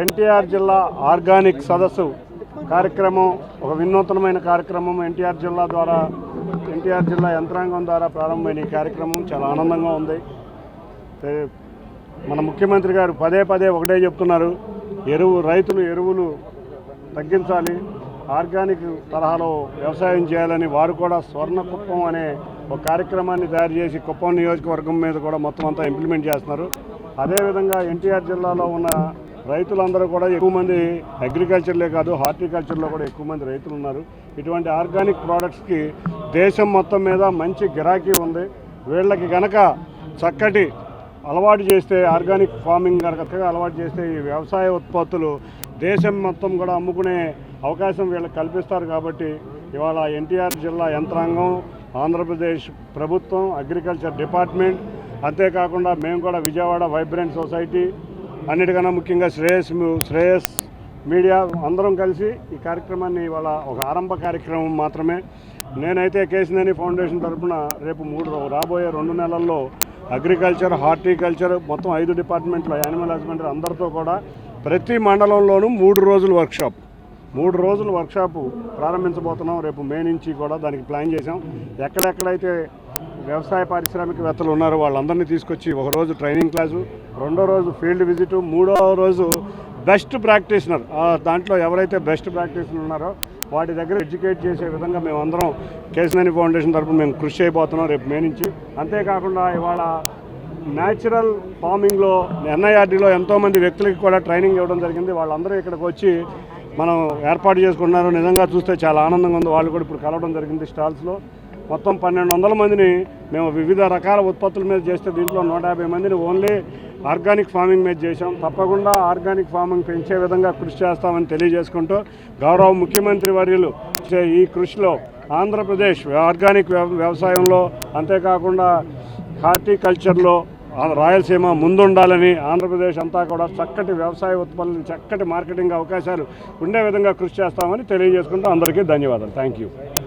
ఎన్టీఆర్ జిల్లా ఆర్గానిక్ సదస్సు కార్యక్రమం ఒక వినూత్నమైన కార్యక్రమం. ఎన్టీఆర్ జిల్లా యంత్రాంగం ద్వారా ప్రారంభమైన ఈ కార్యక్రమం చాలా ఆనందంగా ఉంది. మన ముఖ్యమంత్రి గారు పదే ఒకటే చెప్తున్నారు, రైతులు ఎరువులు తగ్గించాలి, ఆర్గానిక్ తరహాలో వ్యవసాయం చేయాలని. వారు కూడా స్వర్ణ కుప్పం అనే ఒక కార్యక్రమాన్ని తయారు చేసి కుప్పం నియోజకవర్గం మీద కూడా మొత్తం అంతా ఇంప్లిమెంట్ చేస్తున్నారు. అదేవిధంగా ఎన్టీఆర్ జిల్లాలో ఉన్న రైతులందరూ కూడా ఎక్కువ మంది అగ్రికల్చర్లే కాదు హార్టికల్చర్లో కూడా ఎక్కువ మంది రైతులు ఉన్నారు. ఇటువంటి ఆర్గానిక్ ప్రోడక్ట్స్కి దేశం మొత్తం మీద మంచి గిరాకీ ఉంది. వీళ్ళకి గనక చక్కటి అలవాటు చేస్తే, ఆర్గానిక్ ఫార్మింగ్ కనుక అలవాటు చేస్తే ఈ వ్యవసాయ ఉత్పత్తులు దేశం మొత్తం కూడా అమ్ముకునే అవకాశం వీళ్ళకి కల్పిస్తారు. కాబట్టి ఇవాళ ఎన్టీఆర్ జిల్లా యంత్రాంగం, ఆంధ్రప్రదేశ్ ప్రభుత్వం, అగ్రికల్చర్ డిపార్ట్మెంట్, అంతేకాకుండా మేము కూడా విజయవాడ వైబ్రెంట్ సొసైటీ, అన్నిటికన్నా ముఖ్యంగా శ్రేయస్ మీడియా అందరం కలిసి ఈ కార్యక్రమాన్ని ఇవాళ ఒక ఆరంభ కార్యక్రమం మాత్రమే. నేనైతే కేసినేని ఫౌండేషన్ తరఫున రేపు రాబోయే 2 నెలల్లో అగ్రికల్చర్, హార్టికల్చర్ మొత్తం 5 డిపార్ట్మెంట్లో, యానిమల్ హస్బెండరీ అందరితో కూడా ప్రతి మండలంలోనూ 3 రోజుల వర్క్షాపు ప్రారంభించబోతున్నాం. రేపు మే నుంచి కూడా దానికి ప్లాన్ చేశాం. ఎక్కడెక్కడైతే వ్యవసాయ పారిశ్రామికవేత్తలు ఉన్నారో వాళ్ళందరినీ తీసుకొచ్చి ఒక రోజు ట్రైనింగ్ క్లాసు, 2వ రోజు ఫీల్డ్ విజిట్, 3వ రోజు బెస్ట్ ప్రాక్టీషనర్, దాంట్లో ఎవరైతే బెస్ట్ ప్రాక్టీషనర్ ఉన్నారో వాటి దగ్గర ఎడ్యుకేట్ చేసే విధంగా మేమందరం కేసినేని ఫౌండేషన్ తరఫున మేము కృషి చేయబోతున్నాం రేపు మే నుంచి. అంతేకాకుండా ఇవాళ న్యాచురల్ ఫార్మింగ్లో ఎన్ఐఆర్డీలో ఎంతోమంది వ్యక్తులకి కూడా ట్రైనింగ్ ఇవ్వడం జరిగింది. వాళ్ళందరూ ఇక్కడికి వచ్చి మనం ఏర్పాటు చేసుకున్నారు. నిజంగా చూస్తే చాలా ఆనందంగా ఉంది. వాళ్ళు కూడా ఇప్పుడు కలవడం జరిగింది స్టాల్స్లో. మొత్తం 1200 మందిని మేము వివిధ రకాల ఉత్పత్తుల మీద చేస్తే దీంట్లో 150 మందిని ఓన్లీ ఆర్గానిక్ ఫార్మింగ్ మీద చేశాం. తప్పకుండా ఆర్గానిక్ ఫార్మింగ్ పెంచే విధంగా కృషి చేస్తామని తెలియజేసుకుంటూ, గౌరవ ముఖ్యమంత్రి వర్యులు ఈ కృషిలో ఆంధ్రప్రదేశ్ ఆర్గానిక్ వ్యవసాయంలో, అంతేకాకుండా హార్టికల్చర్లో రాయలసీమ ముందుండాలని, ఆంధ్రప్రదేశ్ అంతా కూడా చక్కటి వ్యవసాయ ఉత్పత్తులు, చక్కటి మార్కెటింగ్ అవకాశాలు ఉండే విధంగా కృషి చేస్తామని తెలియజేసుకుంటూ అందరికీ ధన్యవాదాలు. Thank you.